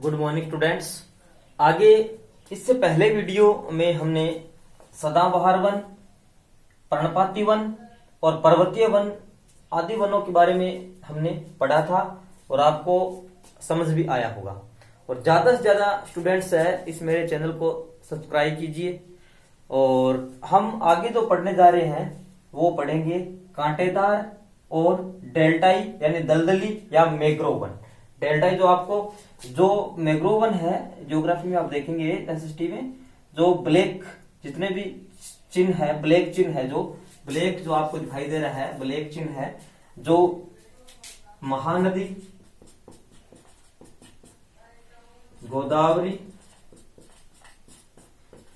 Good morning students. आगे इससे पहले वीडियो में हमने सदाबहार वन, पर्णपाती वन और पर्वतीय वन आदि वनों के बारे में हमने पढ़ा था और आपको समझ भी आया होगा। और ज्यादा से ज्यादा स्टूडेंट्स है इस मेरे चैनल को सब्सक्राइब कीजिए। और हम आगे जो पढ़ने जा रहे हैं वो पढ़ेंगे कांटेदार और डेल्टाई यानी दलदली या मैंग्रोव वन। डेल्टाई जो मैंग्रोव वन है, ज्योग्राफी में आप देखेंगे एसएसटी में जो ब्लैक जितने भी चिन्ह है, ब्लैक चिन्ह है, जो ब्लैक जो आपको दिखाई दे रहा है ब्लैक चिन्ह है, जो महानदी, गोदावरी,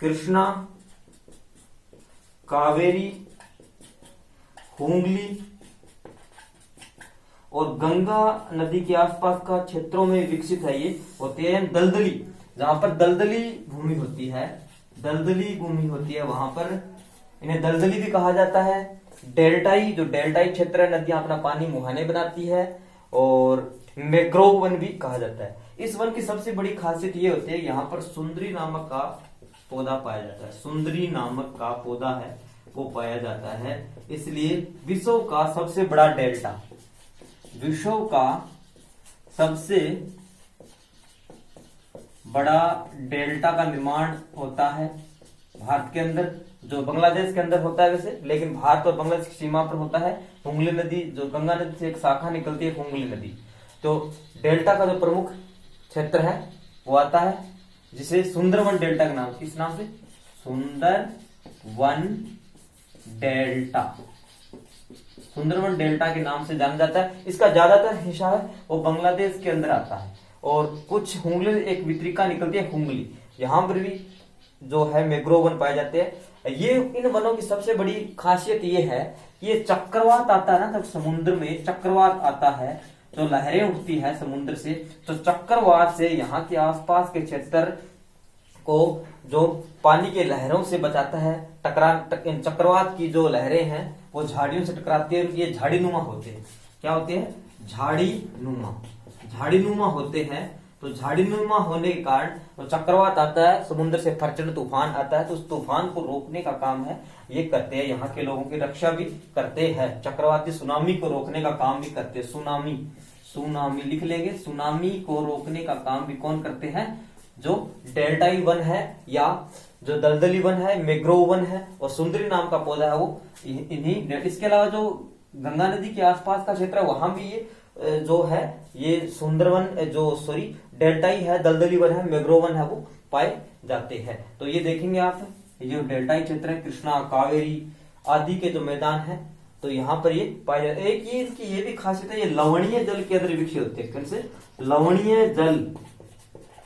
कृष्णा, कावेरी, हुगली और गंगा नदी के आसपास का क्षेत्रों में विकसित है। ये होते हैं दलदली, जहां पर दलदली भूमि होती है, दलदली भूमि होती है वहां पर इन्हें दलदली भी कहा जाता है। डेल्टाई जो डेल्टाई क्षेत्र है, नदियां अपना पानी मुहाने बनाती है और मैंग्रोव वन भी कहा जाता है। इस वन की सबसे बड़ी खासियत ये होती है यहाँ पर सुंदरी नामक का पौधा पाया जाता है। सुंदरी नामक का पौधा है वो पाया जाता है, इसलिए विश्व का सबसे बड़ा डेल्टा, विश्व का सबसे बड़ा डेल्टा का निर्माण होता है भारत के अंदर, जो बांग्लादेश के अंदर होता है वैसे, लेकिन भारत और बांग्लादेश की सीमा पर होता है। हुगली नदी, जो गंगा नदी से एक शाखा निकलती है हुगली नदी, तो डेल्टा का जो प्रमुख क्षेत्र है वो आता है जिसे सुंदरवन डेल्टा के नाम, किस नाम से, सुंदरवन डेल्टा, सुंदरवन डेल्टा के नाम से जाना जाता है। इसका ज्यादातर हिस्सा है वो बांग्लादेश के अंदर आता है और कुछ हुगली एक वितरिका निकलती है हुगली, यहाँ पर भी जो है मैंग्रोव वन पाए जाते हैं। ये इन वनों की सबसे बड़ी खासियत ये है कि ये चक्रवात आता है ना, जब समुद्र में चक्रवात आता है जो लहरें उठती है समुद्र से, तो चक्रवात से यहाँ के आसपास के क्षेत्र को जो पानी के लहरों से बचाता है। चक्रवात की जो लहरें हैं वो झाड़ियों से टकराती है, ये झाड़ी नुमा होते हैं। क्या होते हैं? झाड़ी नुमा होते हैं। तो झाड़ी नुमा होने के कारण तो चक्रवात आता है, समुद्र से प्रचंड तूफान आता है, तो उस तूफान को रोकने का काम है ये करते हैं, यहाँ के लोगों की रक्षा भी करते हैं। चक्रवाती सुनामी को रोकने का काम भी करते हैं। सुनामी लिख लेंगे, सुनामी को रोकने का काम भी कौन करते हैं? जो डेल्टाई वन है या जो दलदली वन है, मैंग्रोव वन है और सुंदरी नाम का पौधा है वो इन्हीं। इसके अलावा जो गंगा नदी के आसपास का क्षेत्र है वहां भी ये जो है ये सुंदरवन डेल्टाई है, दलदली वन है, मैंग्रोव वन है वो पाए जाते हैं। तो ये देखेंगे आप, ये डेल्टाई क्षेत्र है, कृष्णा, कावेरी आदि के जो मैदान है तो यहाँ पर ये पाए जाते। एक ये इसकी ये भी खासियत है, ये लवणीय जल के अंदर विकसित होते हैं। कैसे? लवणीय जल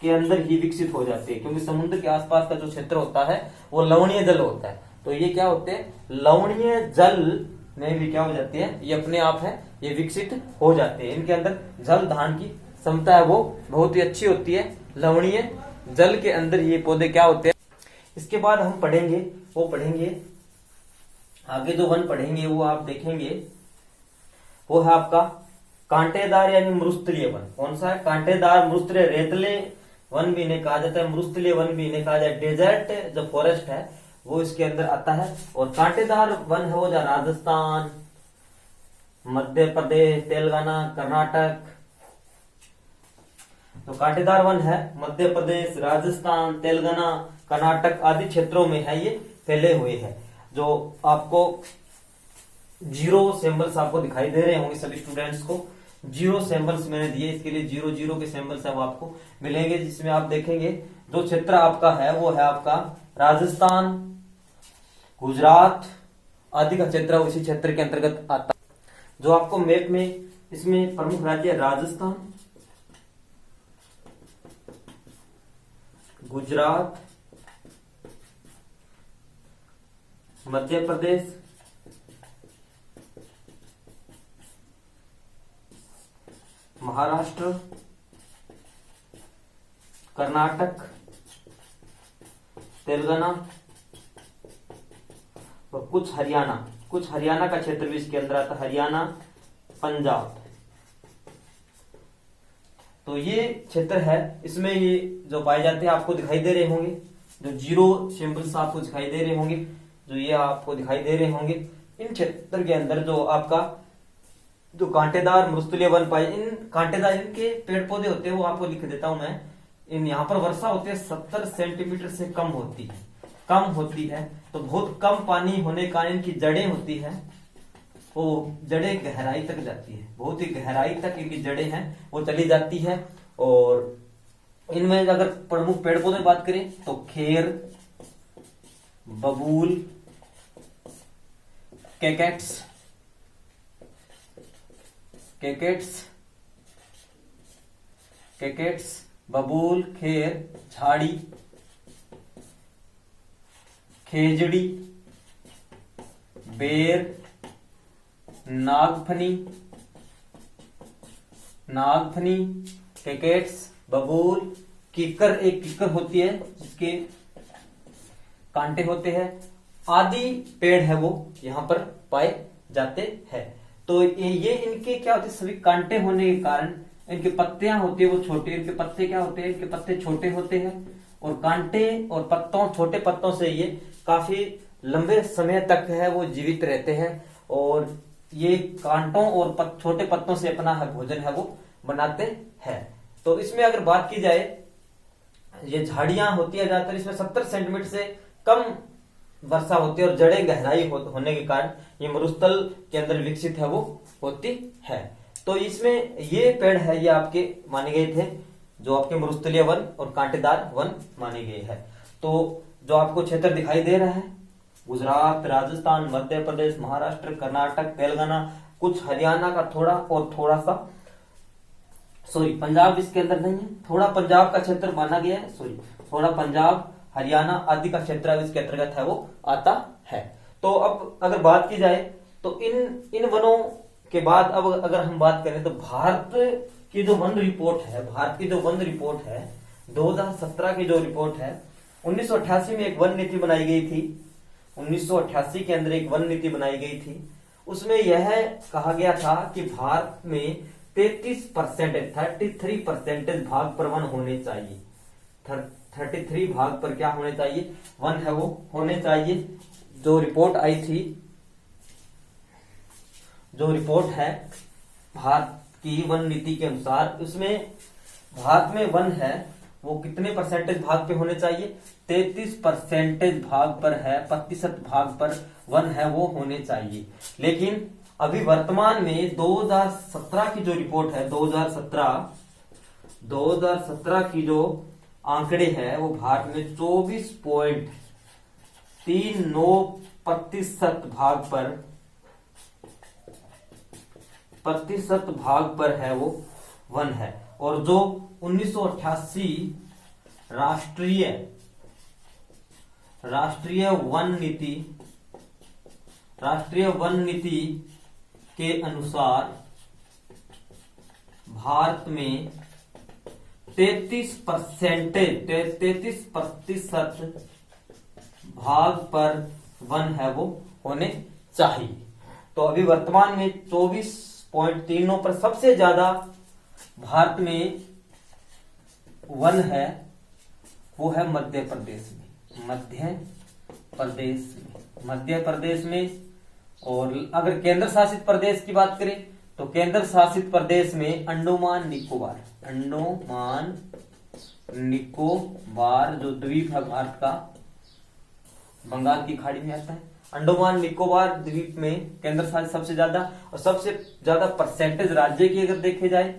के अंदर ही विकसित हो जाते हैं, क्योंकि समुद्र के आसपास का जो क्षेत्र होता है वो लवणीय जल होता है। तो ये क्या होते हैं? लवणीय जल में भी क्या हो जाते हैं? ये अपने आप है, ये विकसित हो जाते हैं। इनके अंदर जल धारण की क्षमता है वो बहुत ही अच्छी होती है। लवणीय जल के अंदर ये पौधे क्या होते हैं। इसके बाद हम पढ़ेंगे आगे जो वन पढ़ेंगे वो आप देखेंगे वो है आपका कांटेदार यानी मरुस्थलीय वन। कौन सा है? कांटेदार मरुस्थलीय, रेतले वन भी इन्हें कहा जाता है, मरुस्थलीय वन भी इन्हें कहा जाता है। डेजर्ट जो फॉरेस्ट है वो इसके अंदर आता है। और कांटेदार वन है वो जो राजस्थान, मध्य प्रदेश, तेलंगाना, कर्नाटक, तो कांटेदार वन है मध्य प्रदेश, राजस्थान, तेलंगाना, कर्नाटक आदि क्षेत्रों में है ये फैले हुए हैं। जो आपको जीरो सिंबल्स आपको दिखाई दे रहे होंगे सभी स्टूडेंट्स को, जीरो सिंबल्स मैंने दिए, इसके लिए जीरो जीरो के सिंबल्स अब आपको मिलेंगे, जिसमें आप देखेंगे जो क्षेत्र आपका है वो है आपका राजस्थान, गुजरात आदि का क्षेत्र उसी क्षेत्र के अंतर्गत आता है। जो आपको मैप में इसमें प्रमुख राज्य है राजस्थान, गुजरात, मध्य प्रदेश, महाराष्ट्र, कर्नाटक, तेलंगाना और कुछ हरियाणा का क्षेत्र भी इसके अंदर आता है, हरियाणा, पंजाब। तो ये क्षेत्र है, इसमें ये जो पाए जाते हैं आपको दिखाई दे रहे होंगे, जो जीरो सिंबल्स आपको दिखाई दे रहे होंगे, जो ये आपको दिखाई दे रहे होंगे, इन क्षेत्र के अंदर जो आपका जो कांटेदार मरुस्थलीय वन पाए, इन कांटेदार इनके पेड़ पौधे होते हैं, वो आपको लिख देता हूं मैं। इन यहाँ पर वर्षा होती है 70 सेंटीमीटर से कम होती है, तो बहुत कम पानी होने के कारण इनकी जड़ें होती है, वो जड़ें गहराई तक जाती है, बहुत ही गहराई तक इनकी जड़ें हैं वो चली जाती है। और इनमें अगर प्रमुख पेड़ पौधे बात करें तो खेर, बबूल, कैकेट्स, बबूल, खेर, झाड़ी, खेजड़ी, बेर, नागफनी, कैकेट्स, बबूल, कीकर, एक कीकर होती है जिसके कांटे होते हैं, आदि पेड़ है वो यहाँ पर पाए जाते हैं। तो ये इनके क्या होते हैं, सभी कांटे होने के कारण इनकी पत्तियां होती है वो छोटी, इनके पत्ते क्या होते हैं, इनके पत्ते छोटे होते हैं, और कांटे और पत्तों, छोटे पत्तों से ये काफी लंबे समय तक है वो जीवित रहते हैं, और ये कांटों और छोटे पत्तों से अपना भोजन है वो बनाते हैं। तो इसमें अगर बात की जाए, ये झाड़ियां होती है ज्यादातर, इसमें 70 सेंटीमीटर से कम वर्षा होती है, और जड़ें गहराई होने के कारण ये मरुस्थल के अंदर विकसित है वो होती है। तो इसमें ये पेड़ है, ये आपके माने गए थे जो आपके मरुस्थलीय वन और कांटेदार वन माने गए हैं। तो जो आपको क्षेत्र दिखाई दे रहा है, गुजरात, राजस्थान, मध्य प्रदेश, महाराष्ट्र, कर्नाटक, तेलंगाना, कुछ हरियाणा का थोड़ा, और थोड़ा सा पंजाब इसके अंदर नहीं है, थोड़ा पंजाब का क्षेत्र माना गया है, थोड़ा पंजाब, हरियाणा आदि का क्षेत्र इसके अंतर्गत है वो आता है। तो अब अगर बात की जाए तो इन वनों के बाद अब अगर हम बात करें तो भारत की जो वन रिपोर्ट है, 2017 की जो रिपोर्ट है, 1988 में एक वन नीति बनाई गई थी, 1988 के अंदर एक वन नीति बनाई गई थी। उसमें यह कहा गया था कि भारत में 33% भाग पर वन होने चाहिए, 33 भाग पर क्या होने चाहिए, वन है वो होने चाहिए। जो रिपोर्ट आई थी, जो रिपोर्ट है भारत की वन नीति के अनुसार, उसमें भारत में वन है वो कितने परसेंटेज भाग पे होने चाहिए, 33% भाग पर है, प्रतिशत भाग पर वन है वो होने चाहिए। लेकिन अभी वर्तमान में 2017 की जो रिपोर्ट है, 2017 की जो आंकड़े हैं वो भारत में 24.39% भाग पर है वो वन है। और जो 1988 राष्ट्रीय वन नीति के अनुसार भारत में 33% भाग पर वन है वो होने चाहिए। तो अभी वर्तमान में 24.39 पर सबसे ज्यादा भारत में वन है वो है मध्य प्रदेश में। और अगर केंद्र शासित प्रदेश की बात करें तो केंद्र शासित प्रदेश में अंडमान निकोबार जो द्वीप है भारत का, बंगाल की खाड़ी में आता है, अंडमान निकोबार द्वीप में केंद्र शासित सबसे ज्यादा, और सबसे ज्यादा परसेंटेज राज्य की अगर देखे जाए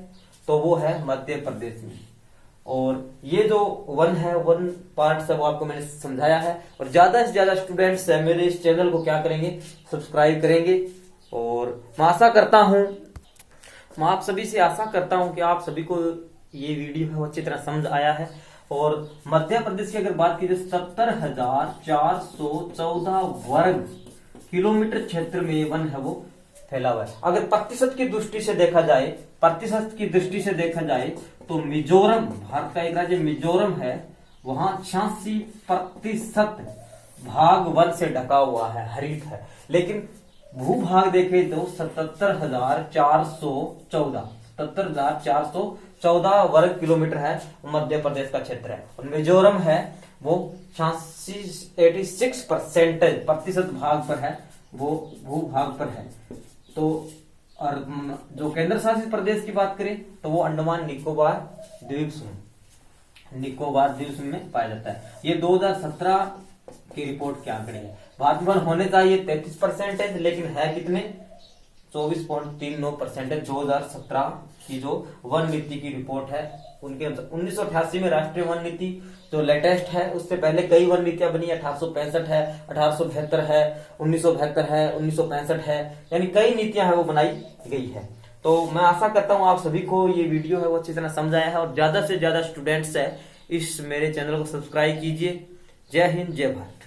तो वो है मध्य प्रदेश में। और ये जो वन है, वन पार्ट है वो आपको मैंने समझाया है। और ज्यादा से ज्यादा स्टूडेंट्स है मेरे इस चैनल को क्या करेंगे, सब्सक्राइब करेंगे। और मैं आप सभी से आशा करता हूं कि आप सभी को ये वीडियो है वो अच्छी तरह समझ आया है। और मध्य प्रदेश की अगर बात की जाए 70,414 वर्ग किलोमीटर क्षेत्र में वन है वो फैला हुआ है। अगर प्रतिशत की दृष्टि से देखा जाए तो मिजोरम, भारत का एक राज्य मिजोरम है, वहां 86% भाग वन से ढका हुआ है, हरित है। लेकिन भूभाग देखे तो 77,414 14 वर्ग किलोमीटर है, मध्य प्रदेश का क्षेत्र है। और मिजोरम है वो 86% प्रतिशत भाग पर है, वो भूभाग पर है। तो और जो केंद्र शासित प्रदेश की बात करें तो वो अंडमान निकोबार द्वीप समूह में पाया जाता है। ये 2017 की रिपोर्ट के आंकड़े हैं। भारत में होने चाहिए 33%, लेकिन है कितने, 24.39%। 2017 की जो वन नीति की रिपोर्ट है उनके 1988 में राष्ट्रीय वन नीति जो लेटेस्ट है, उससे पहले कई वन नीतियां बनी, 1865 है, 1872 है, 1972 है, 1965 है, यानी कई नीतियां है वो बनाई गई है। तो मैं आशा करता हूं आप सभी को ये वीडियो है वो अच्छी तरह समझ आया है, और ज्यादा से ज्यादा स्टूडेंट्स है इस मेरे चैनल को सब्सक्राइब कीजिए। जय हिंद, जय भारत।